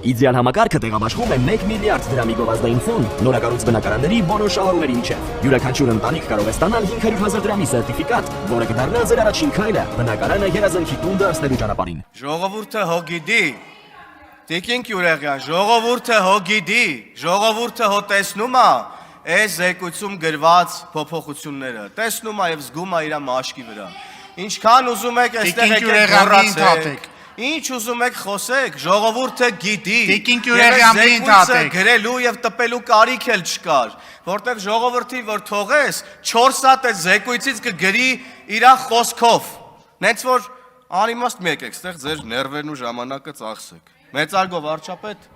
Իդեալ համակարգը տեղաբաշխում է 1 միլիարդ դրամի գովազդային ֆոնդ նորակառույց բնակարանների բոլոր շահառուների միջև։ Յուրաքանչյուր ընտանիք կարող է ստանալ 500,000 դրամի սերտիֆիկատ, որը կդառնա ձեր առաջին քայլը բնակարանը երազանքի տուն դարձնելու ճանապարհին։ Ժողովուրդը հո գիտի, Տիկին Գյուրեղյան, ժողովուրդը հո գիտի, ժողովուրդը հո տեսնում է այս զեկույցում գրված փոփոխությունները, տեսնում է եւ զգում է իր մաշկի վրա։ Ինչքան ուզում եք այստեղ եկեք գոռացեք, ինչ ուզում եք խոսեք, ժողովուրդը գիտի, Տիկին Գյուրեղյան, մի ընդհատեք, գրելու եւ տպելու կարիք էլ չկար, որտեղ ժողովրդին որ թողես 4 հատ է զեկույցից կգրի իր խոսքով։ Նենց որ անիմաստ մեկ եք, այստեղ ձեր ներվերն ու ժամանակը ծախսեք։ Մեծարգո վարչապետ,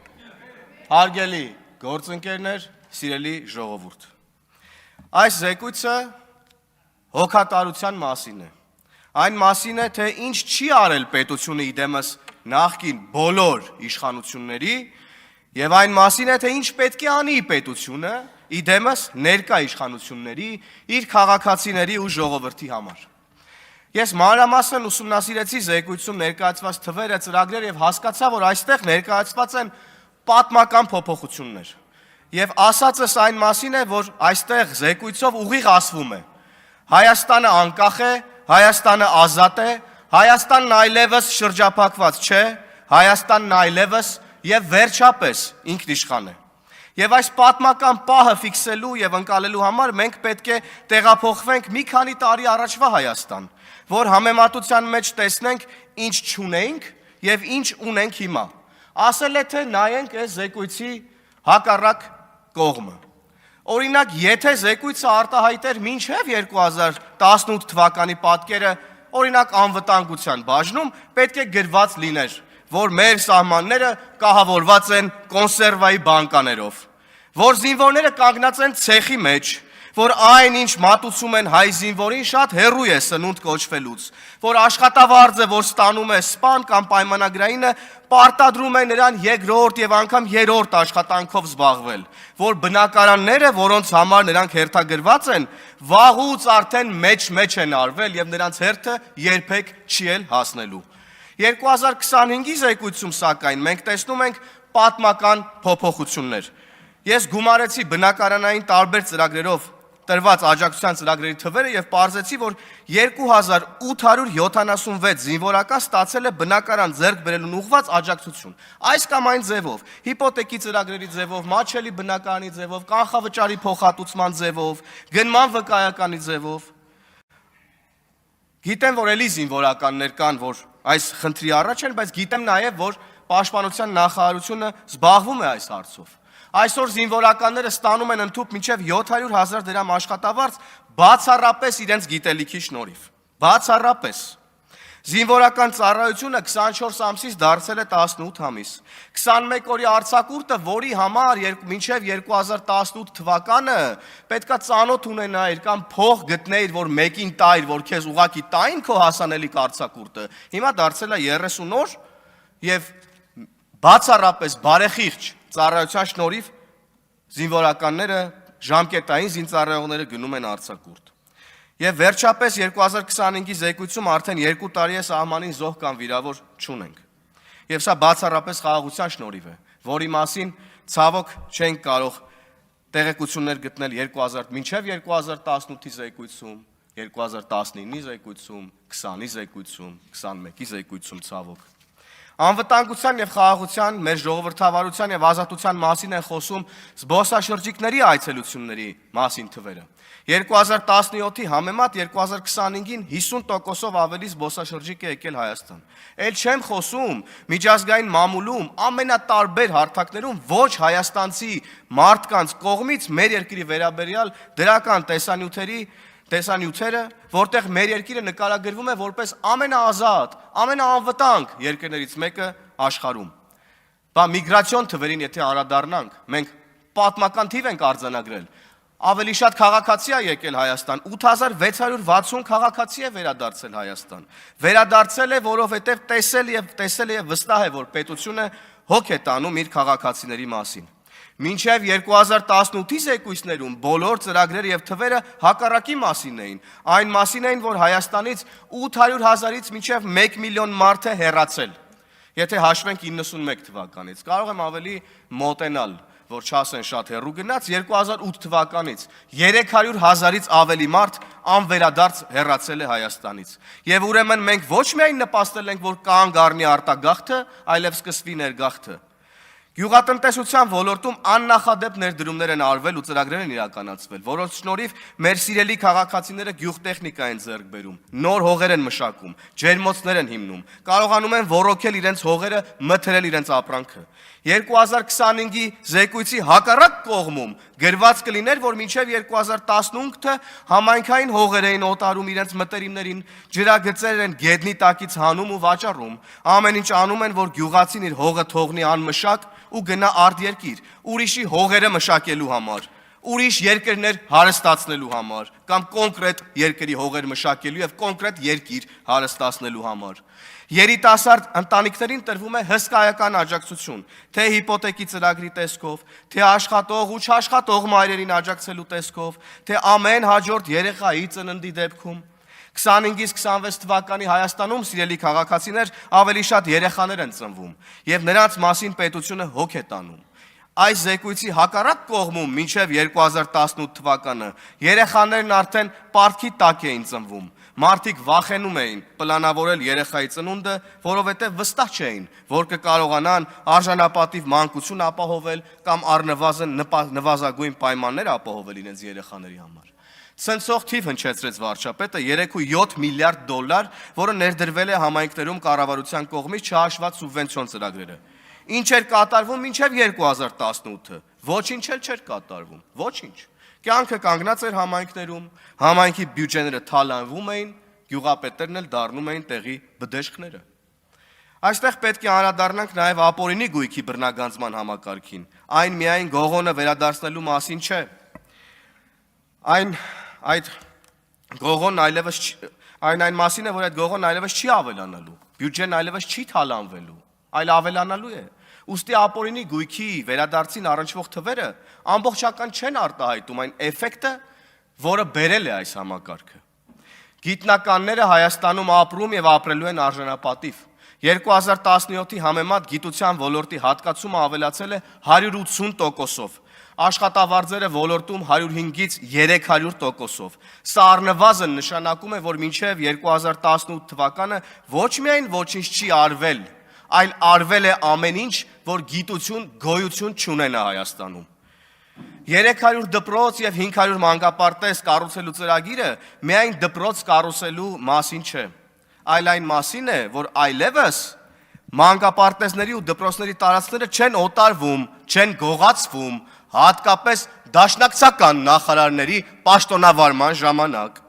հարգելի գործընկերներ, սիրելի ժողովուրդ։ Այս զեկույցը հոգատարության մասին է։ Այն մասին է, թե ինչ չի արել պետությունը իդեմս նախկին բոլոր իշխանությունների եւ այն մասին է, թե ինչ պետք է անի պետությունը իդեմս ներկա իշխանությունների իր քաղաքացիների ու ժողովրդի համար։ Ես մանրամասն ուսումնասիրեցի զեկույցում ներկայացված թվերը, ծրագրերը եւ հասկացա, որ այստեղ ներկայացված են պատմական փոփոխություններ։ Եվ ասածս այն մասին է, որ այստեղ զեկույցով ուղիղ ասվում է. Հայաստանը անկախ է, Հայաստանը ազատ է, Հայաստանն այլևս շրջափակված չէ, Հայաստանն այլևս եւ վերջապես ինքնիշխան է։ Եվ այս պատմական պահը ֆիքսելու եւ ընկալելու համար մենք պետք է տեղափոխվենք մի քանի տարի առաջվա Հայաստան, որ համեմատության մեջ տեսնենք ինչ չունենք եւ ինչ ունենք հիմա։ Ասել է թե նայենք այս զեկույցի հակառակ կողմը։ Օրինակ, եթե զեկույցը արտահայտեր մինչև 2018 թվականի պատկերը, օրինակ անվտանգության բաժնում, պետք է գրված լիներ, որ մեր սահմանները կահավորված են կոնսերվայի բանկաներով, որ զինվորները կանգնած են ցեխի մեջ, որ այն ինչ մատուցում են հայ զինվորին շատ հեռու է սնունդ կոչվելուց, որ աշխատավարձը, որ ստանում է սպան կամ պայմանագրայինը, պարտադրում է նրան երկրորդ եւ անգամ երրորդ աշխատանքով զբաղվել, որ բնակարանները, որոնց համար նրանք հերթագրված են, վաղուց արդեն մեջ են արվել եւ նրանց հերթը երբեք չի էլ հասնելու։ 2025-ի զեկույցում սակայն մենք տեսնում ենք պատմական փոփոխություններ։ Ես գումարեցի բնակարանային տարբեր ծրագրերով տրված աջակցության ծրագրերի թվերը եւ պարզեցի, որ 2876 զինվորական ստացել է բնակարան ձեռք բերելուն ուղղված աջակցություն։ Այս կամ այն ձևով, հիպոթեկի ծրագրերի ձևով, մաչելի բնակարանի ձևով, կանխավճարի փոխհատուցման ձևով, գնման վկայականի ձևով։ Գիտեմ, որ էլի զինվորականներ կան, որ այս խնդրի առաջ են, բայց գիտեմ նաեւ, որ Պաշտպանության նախարարությունը զբաղվում է այս հարցով։ Այսօր զինվորականները ստանում են ընդհուպ մինչև 700,000 դրամ աշխատավարձ բացառապես իրենց գիտելիքի շնորհիվ։ Բացառապես։ Զինվորական ծառայությունը 24 ամսից դարձել է 18 ամիս։ 21 օրի արձակուրդը, որի համար մինչև 2018 թվականը պետքա ծանոթ ունենայիր կամ փող գտնեիր, որ մեկին տայր, որ քեզ ուղակի տային քո հասանելիք արձակուրդը, հիմա դարձել է 30 օր եւ բացառապես բարեխիղճ ծառայության շնորհիվ զինվորականները ժամկետային զինծառայողները գնում են արձակուրդ։ Եվ վերջապես 2025-ի զեկույցում արդեն 2 տարի է սահմանին զոհ կամ վիրավոր չունենք։ Եվ սա բացառապես խաղաղության շնորհիվ է, որի մասին ցավոք չենք կարող տեղեկություններ գտնել մինչև 2018-ի զեկույցում, 2019-ի զեկույցում, 20-ի զեկույցում, 21-ի զեկույցում ցավոք։ Անվտանգության եւ խաղաղության, մեր ժողովրդավարության եւ ազատության մասին են խոսում զբոսաշրջիկների այցելությունների մասին թվերը։ 2017-ի համեմատ 2025-ին 50%-ով ավելի զբոսաշրջիկ է եկել Հայաստան։ Էլ չեմ խոսում միջազգային մամուլում ամենատարբեր հարթակներում ոչ հայաստանցի մարդկանց կողմից մեր երկրի վերաբերյալ դրական տեսանյութերը, որտեղ մեր երկիրը նկարագրվում է որպես ամենաազատ, ամենաանվտանգ երկրներից մեկը աշխարհում։ Բա միգրացիոն թվերին եթե անդրադառնանք, մենք պատմական թիվ ենք արձանագրել։ Ավելի շատ քաղաքացի է եկել Հայաստան, 8660 քաղաքացի է վերադարձել Հայաստան։ Վերադարձել է, որովհետև տեսել եւ վստահ է, որ պետությունը հոգ է տանում իր քաղաքացիների մասին։ Մինչև 2018-ի զեկույցներում բոլոր ծրագրերը եւ թվերը հակառակի մասին էին։ Այն մասին էին, որ Հայաստանից 800,000-ից մինչև 1 միլիոն մարդ է հեռացել։ Եթե հաշվենք 91 թվականից, կարող եմ ավելի մոտենալ, որ չասեն շատ հեռու գնաց, 2008 թվականից 300,000-ից ավելի մարդ անվերադարձ հեռացել է Հայաստանից։ Եվ ուրեմն մենք ոչ միայն նպաստել ենք, որ կանգ առնի արտագաղթը, այլև սկսվի ներգաղթը։ Գյուղատնտեսության ոլորտում աննախադեպ ներդրումներ են արվել ու ծրագրեր են իրականացվել, որոնց շնորհիվ մեր սիրելի քաղաքացիները գյուղտեխնիկա են ձեռք բերում, նոր հողեր են մշակում, ջերմոցներ են հիմնում, կարողանում են ոռոգել իրենց հողերը, մթերել իրենց ապրանքը։ 2025-ի զեկույցի հակառակ կողմում գրված կլիներ, որ մինչև 2015-ը համայնքային հողեր էին օտարում իրենց մտերիմներին, ջրագծեր են գետնի տակից հանում ու վաճառում, ամեն ինչ անում են, որ գյուղացին իր հողը թողնի անմշակ ու գնա արտերկիր, ուրիշի հողերը մշակելու համար, ուրիշ երկրներ հարստացնելու համար, կամ կոնկրետ երկրի հողեր մշակելու եւ կոնկրետ երկիր հարստացնելու համար։ Երիտասարդ ընտանիքներին տրվում է հսկայական աջակցություն, թե հիպոթեկի ծրագրի տեսքով, թե աշխատող ու չաշխատող մայրերին աջակցելու տեսքով, թե ամեն հաջորդ երեխայի ծննդի դեպքում։ 25-ից 26 թվականի Հայաստանում, սիրելի քաղաքացիներ, ավելի շատ երեխաներ են ծնվում, եւ նրանց մասին պետությունը հոգ է տանում։ Այս զեկույցի հակառակ կողմում մինչև 2018 թվականը երեխաներն արդեն պարտքի տակ էին ծնվում։ Մարդիկ վախենում էին պլանավորել երեխայի ծնունդը, որովհետև վստահ չէին, որ կկարողանան արժանապատիվ մանկություն ապահովել կամ առնվազն նվազագույն պայմաններ ապահովել իրենց երեխաների համար։ Ցնցող թիվ հնչեցրեց վարչապետը 3.7 միլիարդ դոլար, որը ներդրվել է համայնքներում կառավարության կողմից չհաշված սուբվենցիոն ծրագրերը։ Ինչ էր կատարվում մինչև 2018-ը։ Ոչինչ էլ չէր կատարվում, ոչինչ։ Կյանքը կանգնած էր համայնքներում, համայնքի բյուջեները թալանվում էին, գյուղապետերն էլ դառնում էին տեղի բդեշխները։ Այստեղ պետք է անդրադառնանք նաև ապօրինի գույքի բռնագանձման համակարգին։ Այն միայն գողոնը վերադարձնելու մասին չէ։ Այն մասին է, որ այդ գողոնն այլևս չի ավելանալու, բյուջեն այլևս չի թալանվելու, այլ ավելանալու է։ Ուստի ապօրինի գույքի վերադարձին առնչվող թվերը ամբողջական չեն արտահայտում այն էֆեկտը, որը բերել է այս համակարգը։ Գիտնականները Հայաստանում ապրում եւ ապրելու են արժանապատիվ։ 2017-ի համեմատ գիտության ոլորտի հատկացումը ավելացել է 180%-ով։ Աշխատավարձերը ոլորտում 105-ից 300%-ով։ Սա առնվազն նշանակում է, որ մինչև 2018 թվականը ոչ միայն ոչինչ չի արվել, այլ արվել է ամեն ինչ, որ գիտություն, գոյություն չունենա Հայաստանում։ 300 դպրոց եւ 500 մանկապարտեզ կառուցելու ծրագիրը միայն դպրոց կառուցելու մասին չէ, այլ այն մասին է, որ այլևս մանկապարտեզների ու դպրոցների տարածքները չեն օտարվում, չեն գողացվում, հատկապես դաշնակցական նախարարների պաշտոնավարման ժամանակ։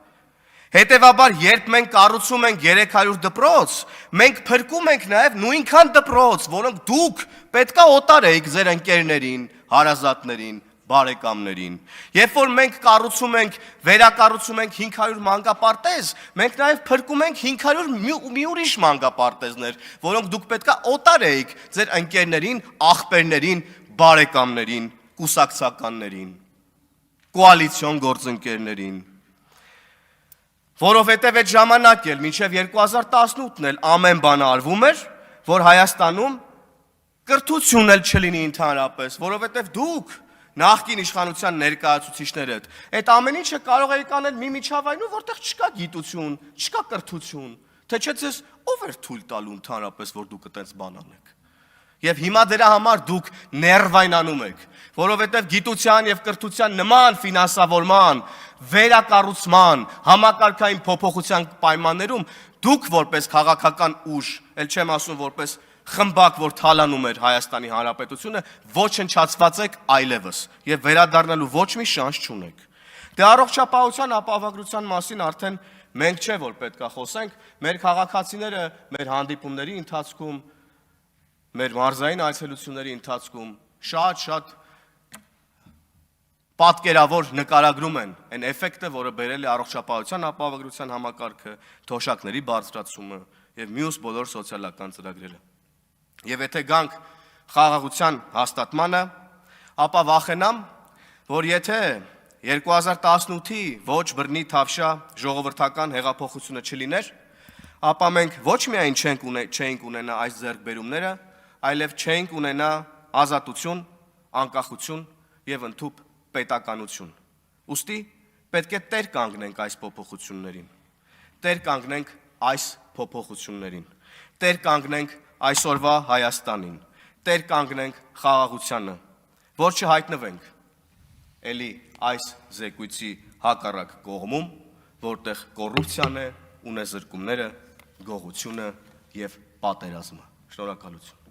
Հետևաբար, երբ մենք կառուցում ենք 300 դպրոց, մենք փրկում ենք նաև նույնքան դպրոց, որոնք դուք պետքա օտարեիք ձեր ընկերներին, հարազատներին, բարեկամներին։ Երբ որ մենք կառուցում ենք, վերակառուցում ենք 500 մանկապարտեզ, մենք նաև փրկում ենք 500 մի ուրիշ մանկապարտեզներ, որոնք դուք պետքա օտարեիք ձեր ընկերներին, աղբերներին, բարեկամներին, կուսակցականներին, կոալիցիոն գործընկերներին։ Որովհետև այդ ժամանակ էլ մինչև 2018-ն էլ ամեն բան արվում էր, որ Հայաստանում կրթություն էլ չլինի ընդհանրապես, որովհետև դուք նախկին իշխանության ներկայացուցիչները այդ ամեն ինչը կարող եք անել մի միջավայրում, որտեղ չկա գիտություն, չկա կրթություն, թե չէ ձեզ ով էր թույլ տալու ընդհանրապես, որ դուք այդպես բան անեք։ Եվ հիմա դրա համար դուք ներվայնանում եք, որովհետև գիտության եւ կրթության նման ֆինանսավորման, վերակառուցման, համակարգային փոփոխության պայմաններում դուք որպես քաղաքական ուժ, ել չեմ ասում որպես խմբակ, որ թալանում էր Հայաստանի Հանրապետությունը, ոչնչացված եք այլևս եւ վերադառնալու ոչ մի շանս չունեք։ Դե առողջապահության ապահովագրության մասին արդեն մենք չէ որ պետքա խոսենք, մեր քաղաքացիները մեր հանդիպումների ընթացքում, մեր մարզային այցելությունների ընթացքում շատ պատկերավոր նկարագրում են այն էֆեկտը, որը բերել է առողջապահության ապահովագրության համակարգը, թոշակների բարձրացումը եւ մյուս բոլոր սոցիալական ծրագրերը։ Եվ եթե գանք խաղաղության հաստատմանը, ապա վախենամ, որ եթե 2018-ի ոչ բռնի թավշյա ժողովրդական հեղափոխությունը չլիներ, ապա մենք ոչ միայն չենք ունենա այս ձեռքբերումները, այլև չենք ունենա ազատություն, անկախություն եւ ընդհանուր պետականություն։ Ուստի պետք է տեր կանգնենք այս փոփոխություններին։ Տեր կանգնենք այս փոփոխություններին։ Տեր կանգնենք այսօրվա Հայաստանին։ Տեր կանգնենք խաղաղությանը, որ չհայտնվենք էլի այս զեկույցի հակառակ կողմում, որտեղ կոռուպցիան է, ունեզրկումները, գողությունը եւ պատերազմը։ Շնորհակալություն։